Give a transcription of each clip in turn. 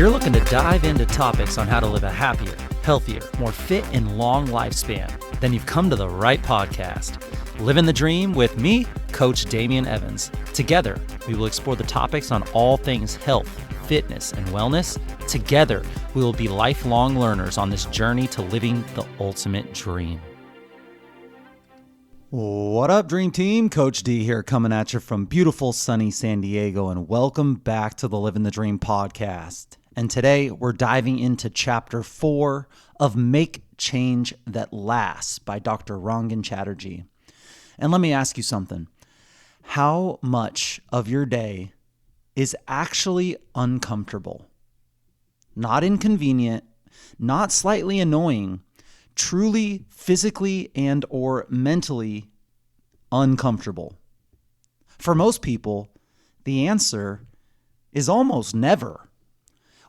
you're looking to dive into topics on how to live a happier, healthier, more fit, and long lifespan, then you've come to the right podcast. Livin the Dream with me, Coach Damian Evans. Together, we will explore the topics on all things health, fitness, and wellness. Together, we will be lifelong learners on this journey to living the ultimate dream. What up, Dream Team? Coach D here, coming at you from beautiful sunny San Diego, and welcome back to the Livin the Dream podcast. And today we're diving into chapter 4 of Make Change That Lasts by Dr. Rangan Chatterjee. And let me ask you something. How much of your day is actually uncomfortable? Not inconvenient, not slightly annoying, truly physically and or mentally uncomfortable? For most people, the answer is almost never.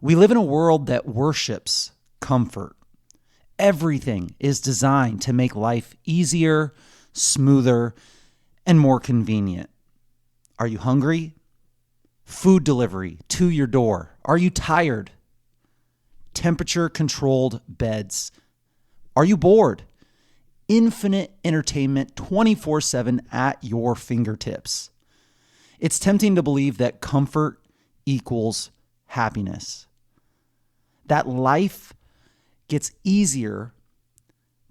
We live in a world that worships comfort. Everything is designed to make life easier, smoother, and more convenient. Are you hungry? Food delivery to your door. Are you tired? Temperature-controlled beds. Are you bored? Infinite entertainment 24/7 at your fingertips. It's tempting to believe that comfort equals happiness. That life gets easier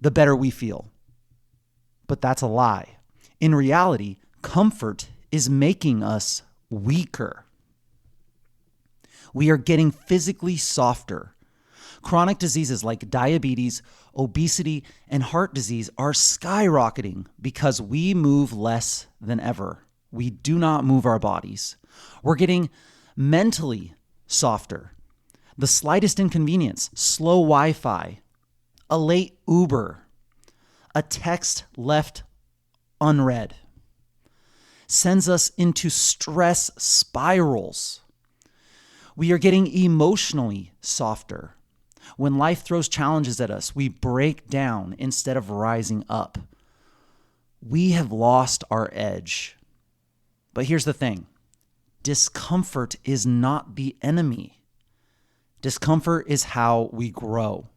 the better we feel. But that's a lie. In reality, comfort is making us weaker. We are getting physically softer. Chronic diseases like diabetes, obesity, and heart disease are skyrocketing because we move less than ever. We do not move our bodies. We're getting mentally softer. The slightest inconvenience, slow Wi-Fi, a late Uber, a text left unread, sends us into stress spirals. We are getting emotionally softer. When life throws challenges at us, we break down instead of rising up. We have lost our edge. But here's the thing. Discomfort is not the enemy. Discomfort is how we grow.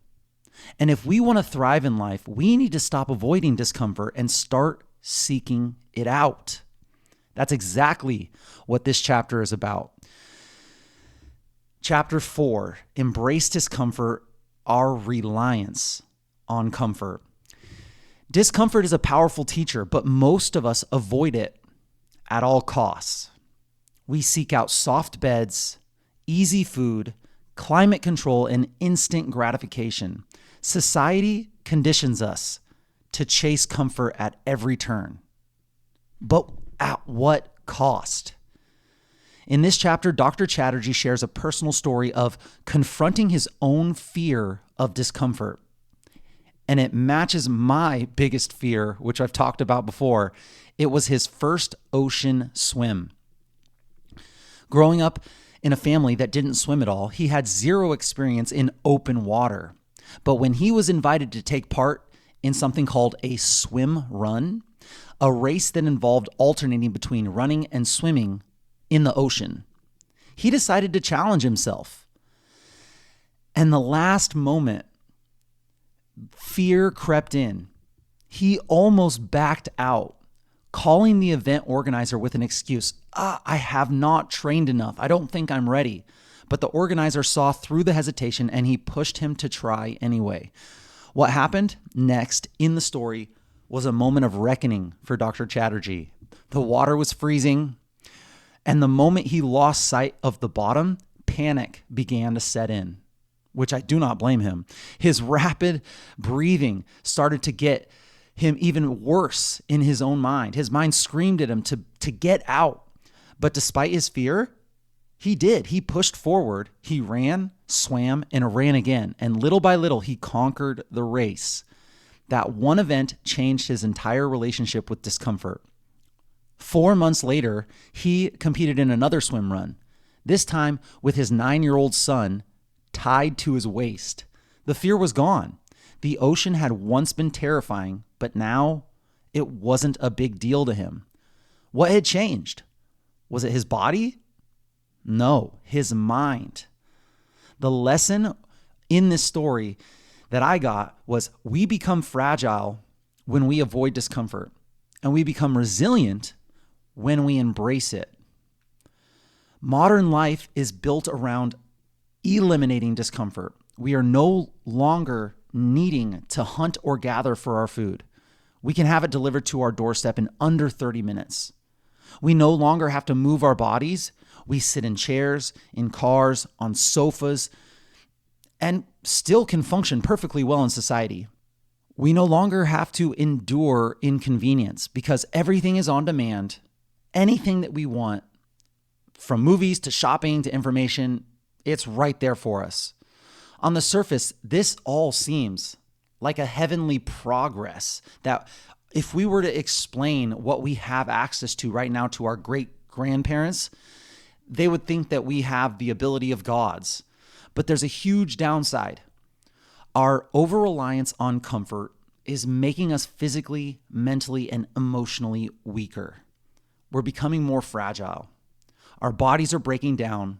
And if we want to thrive in life, we need to stop avoiding discomfort and start seeking it out. That's exactly what this chapter is about. Chapter 4, Embrace Discomfort, Our Reliance on Comfort. Discomfort is a powerful teacher, but most of us avoid it at all costs. We seek out soft beds, easy food, climate control, and instant gratification. Society conditions us to chase comfort at every turn. But at what cost? In this chapter, Dr. Chatterjee shares a personal story of confronting his own fear of discomfort. And it matches my biggest fear, which I've talked about before. It was his first ocean swim. Growing up in a family that didn't swim at all, he had zero experience in open water. But when he was invited to take part in something called a swim run, a race that involved alternating between running and swimming in the ocean, he decided to challenge himself. And the last moment, fear crept in. He almost backed out, calling the event organizer with an excuse. I have not trained enough. I don't think I'm ready. But the organizer saw through the hesitation and he pushed him to try anyway. What happened next in the story was a moment of reckoning for Dr. Chatterjee. The water was freezing, and the moment he lost sight of the bottom, panic began to set in, which I do not blame him. His rapid breathing started to get him even worse in his own mind. His mind screamed at him to get out. But despite his fear, he did. He pushed forward. He ran, swam, and ran again. And little by little, he conquered the race. That one event changed his entire relationship with discomfort. 4 months later, he competed in another swim run, this time with his 9-year-old son tied to his waist. The fear was gone. The ocean had once been terrifying, but now it wasn't a big deal to him. What had changed? Was it his body? No, his mind. The lesson in this story that I got was we become fragile when we avoid discomfort, and we become resilient when we embrace it. Modern life is built around eliminating discomfort. We are no longer needing to hunt or gather for our food. We can have it delivered to our doorstep in under 30 minutes. We no longer have to move our bodies. We sit in chairs, in cars, on sofas, and still can function perfectly well in society. We no longer have to endure inconvenience because everything is on demand. Anything that we want, from movies to shopping to information, it's right there for us. On the surface, this all seems like a heavenly progress that if we were to explain what we have access to right now to our great grandparents, they would think that we have the ability of gods. But there's a huge downside. Our over-reliance on comfort is making us physically, mentally, and emotionally weaker. We're becoming more fragile. Our bodies are breaking down.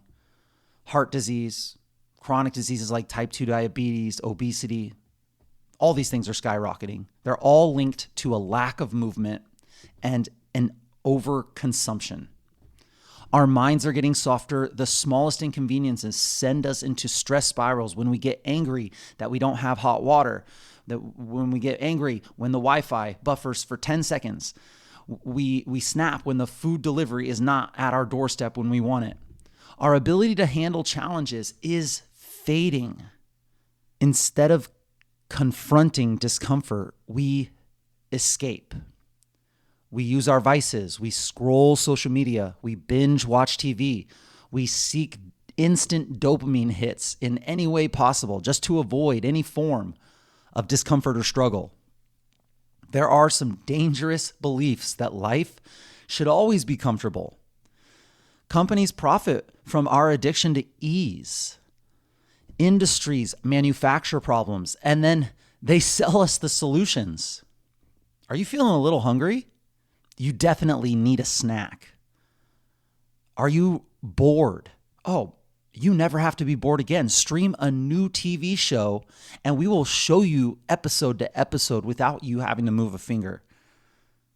Heart disease, chronic diseases like type 2 diabetes, obesity, all these things are skyrocketing. They're all linked to a lack of movement and an overconsumption. Our minds are getting softer. The smallest inconveniences send us into stress spirals. When we get angry that we don't have hot water, that when we get angry when the Wi-Fi buffers for 10 seconds, we snap when the food delivery is not at our doorstep when we want it. Our ability to handle challenges is fading. Instead of confronting discomfort, we escape. We use our vices. We scroll social media. We binge watch TV. We seek instant dopamine hits in any way possible just to avoid any form of discomfort or struggle. There are some dangerous beliefs that life should always be comfortable. Companies profit from our addiction to ease. Industries manufacture problems, and then they sell us the solutions. Are you feeling a little hungry? You definitely need a snack. Are you bored? Oh, you never have to be bored again. Stream a new TV show, and we will show you episode to episode without you having to move a finger.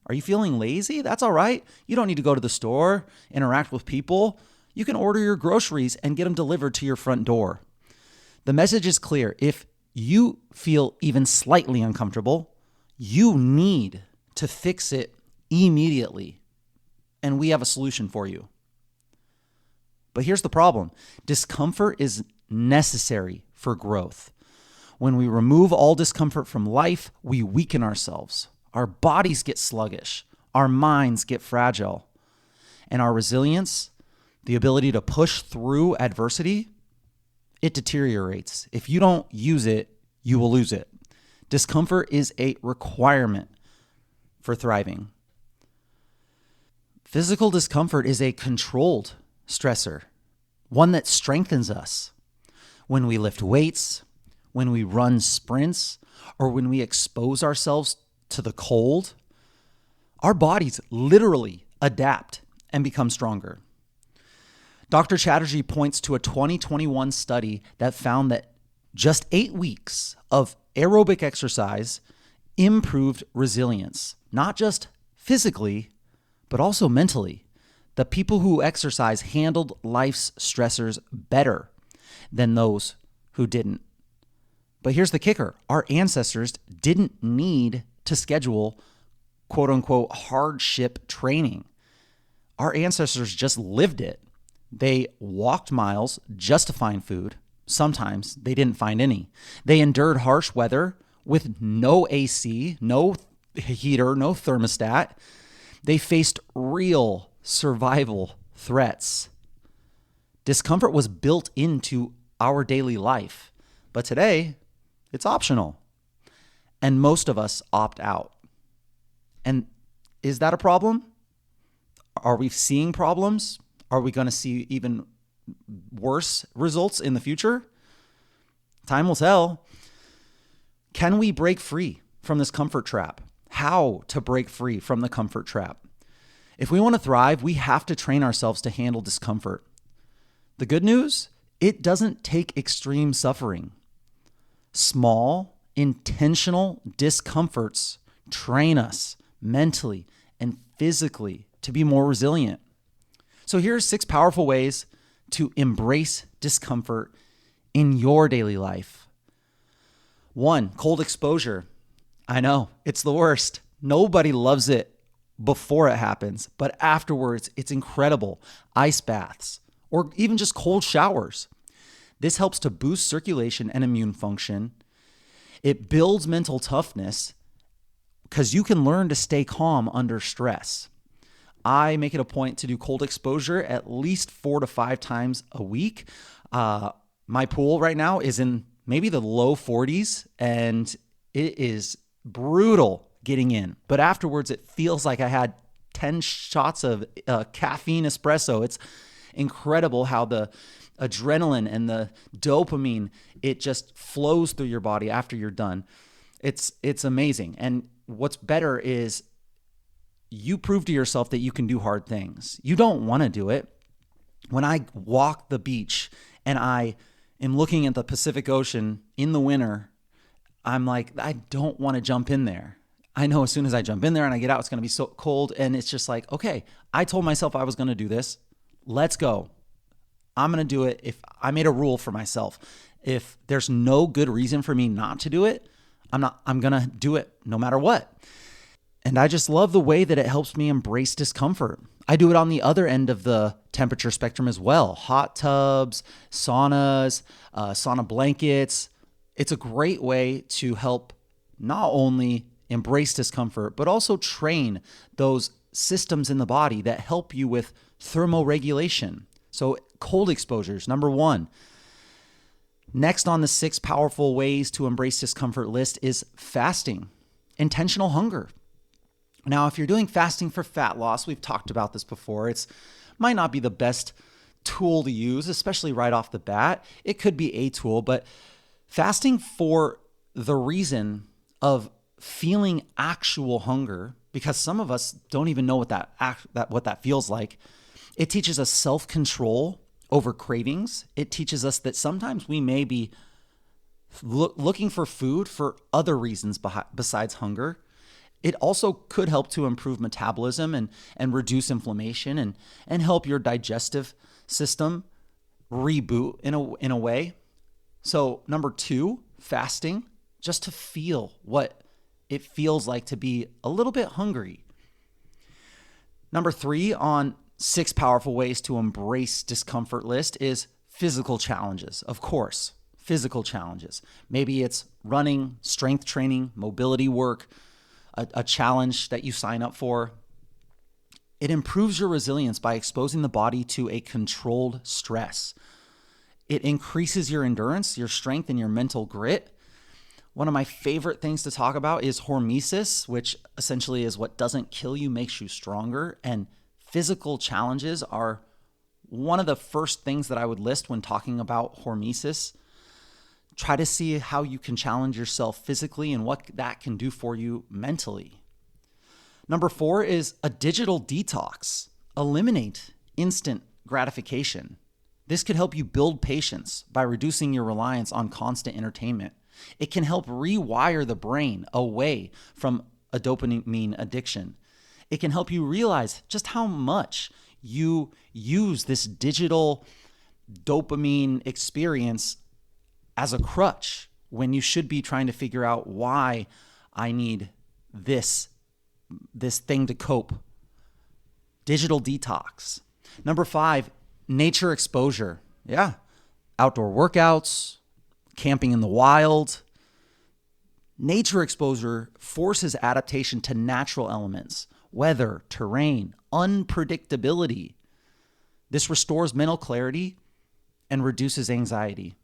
Are you feeling lazy? That's all right. You don't need to go to the store, interact with people. You can order your groceries and get them delivered to your front door. The message is clear. If you feel even slightly uncomfortable, you need to fix it immediately, and we have a solution for you. But here's the problem. Discomfort is necessary for growth. When we remove all discomfort from life, we weaken ourselves. Our bodies get sluggish. Our minds get fragile. And our resilience, the ability to push through adversity, it deteriorates. If you don't use it, you will lose it. Discomfort is a requirement for thriving. Physical discomfort is a controlled stressor, one that strengthens us. When we lift weights, when we run sprints, or when we expose ourselves to the cold, our bodies literally adapt and become stronger. Dr. Chatterjee points to a 2021 study that found that just 8 weeks of aerobic exercise improved resilience, not just physically, but also mentally. The people who exercise handled life's stressors better than those who didn't. But here's the kicker. Our ancestors didn't need to schedule quote unquote hardship training. Our ancestors just lived it. They walked miles just to find food. Sometimes they didn't find any. They endured harsh weather with no AC, no heater, no thermostat. They faced real survival threats. Discomfort was built into our daily life, but today it's optional, and most of us opt out. And is that a problem? Are we seeing problems? Are we going to see even worse results in the future? Time will tell. Can we break free from this comfort trap? How to break free from the comfort trap? If we want to thrive, we have to train ourselves to handle discomfort. The good news It doesn't take extreme suffering. Small, intentional discomforts train us mentally and physically to be more resilient. So here are 6 powerful ways to embrace discomfort in your daily life. 1, cold exposure. I know, it's the worst. Nobody loves it before it happens, but afterwards, it's incredible. Ice baths, or even just cold showers. This helps to boost circulation and immune function. It builds mental toughness because you can learn to stay calm under stress. I make it a point to do cold exposure at least 4 to 5 times a week. My pool right now is in maybe the low 40s, and it is brutal getting in. But afterwards, it feels like I had 10 shots of caffeine espresso. It's incredible how the adrenaline and the dopamine, it just flows through your body after you're done. It's amazing. And what's better is you prove to yourself that you can do hard things. You don't want to do it. When I walk the beach and I am looking at the Pacific Ocean in the winter, I'm like, I don't want to jump in there. I know as soon as I jump in there and I get out, it's going to be so cold. And it's just like, okay, I told myself I was going to do this. Let's go. I'm going to do it. If I made a rule for myself, if there's no good reason for me not to do it, I'm going to do it no matter what. And I just love the way that it helps me embrace discomfort. I do it on the other end of the temperature spectrum as well. Hot tubs, saunas, sauna blankets. It's a great way to help not only embrace discomfort, but also train those systems in the body that help you with thermoregulation. So cold exposures, number 1. Next on the 6 powerful ways to embrace discomfort list is fasting, intentional hunger. Now, if you're doing fasting for fat loss, we've talked about this before, it might not be the best tool to use, especially right off the bat. It could be a tool, but fasting for the reason of feeling actual hunger, because some of us don't even know what that feels like. It teaches us self-control over cravings. It teaches us that sometimes we may be looking for food for other reasons besides hunger. It also could help to improve metabolism and reduce inflammation and help your digestive system reboot in a way. So number 2, fasting, just to feel what it feels like to be a little bit hungry. Number 3 on 6 powerful ways to embrace discomfort list is physical challenges. Of course, physical challenges. Maybe it's running, strength training, mobility work, a challenge that you sign up for. It improves your resilience by exposing the body to a controlled stress. It increases your endurance, your strength, and your mental grit. One of my favorite things to talk about is hormesis, which essentially is what doesn't kill you makes you stronger. And physical challenges are one of the first things that I would list when talking about hormesis. Try to see how you can challenge yourself physically and what that can do for you mentally. Number 4 is a digital detox. Eliminate instant gratification. This could help you build patience by reducing your reliance on constant entertainment. It can help rewire the brain away from a dopamine addiction. It can help you realize just how much you use this digital dopamine experience as a crutch when you should be trying to figure out why I need this thing to cope. Digital detox. Number 5, nature exposure. Yeah. Outdoor workouts, camping in the wild. Nature exposure forces adaptation to natural elements, weather, terrain, unpredictability. This restores mental clarity and reduces anxiety.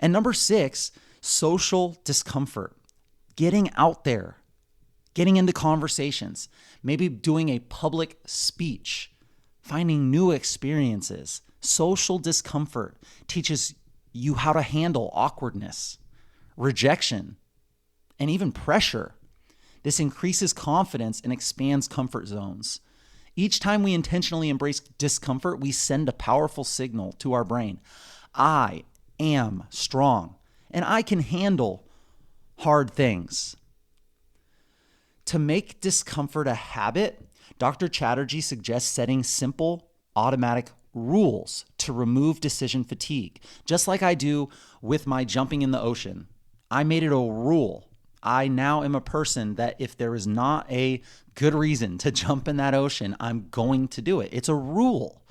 And number 6, social discomfort. Getting out there, getting into conversations, maybe doing a public speech, finding new experiences. Social discomfort teaches you how to handle awkwardness, rejection, and even pressure. This increases confidence and expands comfort zones. Each time we intentionally embrace discomfort, we send a powerful signal to our brain. I am strong and I can handle hard things. To make discomfort a habit, Dr. Chatterjee suggests setting simple, automatic rules to remove decision fatigue, just like I do with my jumping in the ocean. I made it a rule. I now am a person that if there is not a good reason to jump in that ocean, I'm going to do it. It's a rule.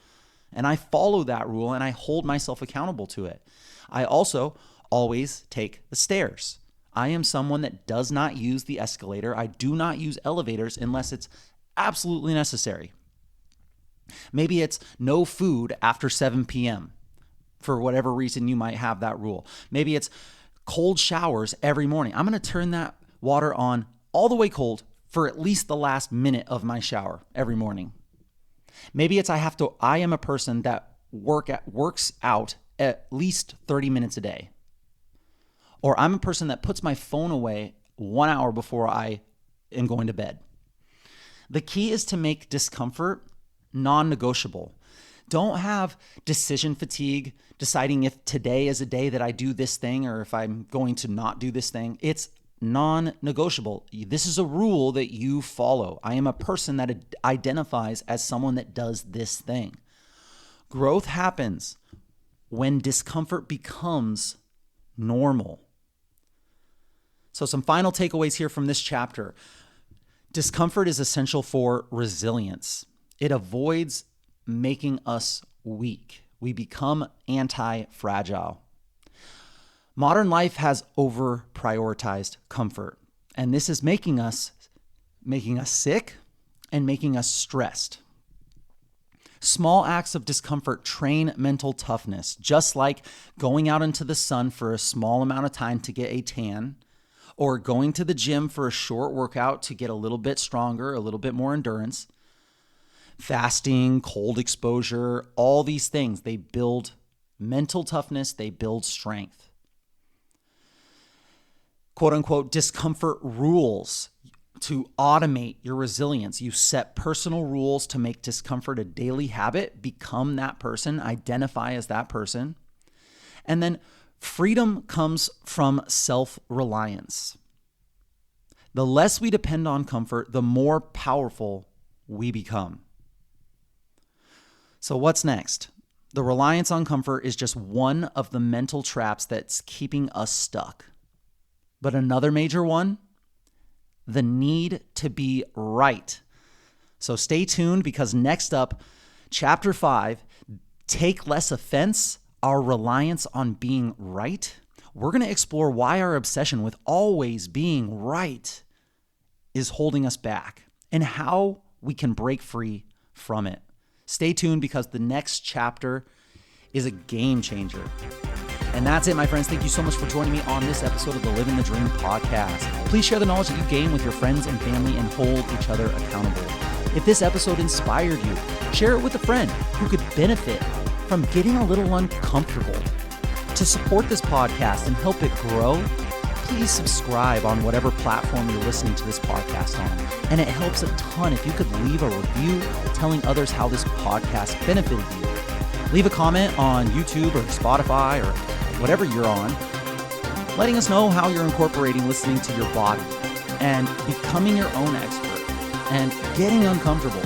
And I follow that rule and I hold myself accountable to it. I also always take the stairs. I am someone that does not use the escalator. I do not use elevators unless it's absolutely necessary. Maybe it's no food after 7 p.m. for whatever reason you might have that rule. Maybe it's cold showers every morning. I'm going to turn that water on all the way cold for at least the last minute of my shower every morning. Maybe it's I am a person that works out at least 30 minutes a day. Or I'm a person that puts my phone away 1 hour before I am going to bed. The key is to make discomfort non-negotiable. Don't have decision fatigue, deciding if today is a day that I do this thing or if I'm going to not do this thing. It's non-negotiable. This is a rule that you follow. I am a person that identifies as someone that does this thing. Growth happens when discomfort becomes normal. So some final takeaways here from this chapter. Discomfort is essential for resilience. It avoids making us weak. We become anti-fragile. Modern life has over-prioritized comfort, and this is making us sick and making us stressed. Small acts of discomfort train mental toughness, just like going out into the sun for a small amount of time to get a tan, or going to the gym for a short workout to get a little bit stronger, a little bit more endurance. Fasting, cold exposure, all these things, they build mental toughness, they build strength. Quote unquote, discomfort rules to automate your resilience. You set personal rules to make discomfort a daily habit, become that person, identify as that person. And then freedom comes from self-reliance. The less we depend on comfort, the more powerful we become. So what's next? The reliance on comfort is just one of the mental traps that's keeping us stuck. But another major one, the need to be right. So stay tuned because next up, chapter 5, take less offense, our reliance on being right. We're going to explore why our obsession with always being right is holding us back and how we can break free from it. Stay tuned because the next chapter is a game changer. And that's it, my friends. Thank you so much for joining me on this episode of the Livin the Dream podcast. Please share the knowledge that you gain with your friends and family and hold each other accountable. If this episode inspired you, share it with a friend who could benefit from getting a little uncomfortable. To support this podcast and help it grow, please subscribe on whatever platform you're listening to this podcast on. And it helps a ton if you could leave a review telling others how this podcast benefited you. Leave a comment on YouTube or Spotify or whatever you're on, letting us know how you're incorporating listening to your body and becoming your own expert and getting uncomfortable.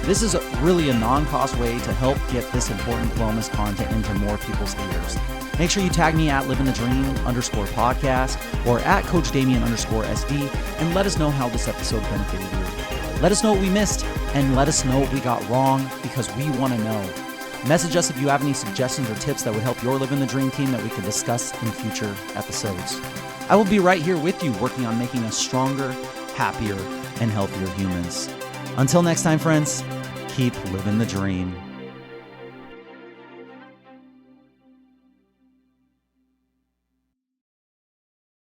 This is really a non-cost way to help get this important wellness content into more people's ears. Make sure you tag me at livingthedream_podcast or at Coach Damien_SD and let us know how this episode benefited you. Let us know what we missed and let us know what we got wrong because we want to know. Message us if you have any suggestions or tips that would help your Livin the Dream team that we can discuss in future episodes. I will be right here with you working on making us stronger, happier, and healthier humans. Until next time, friends, keep living the dream.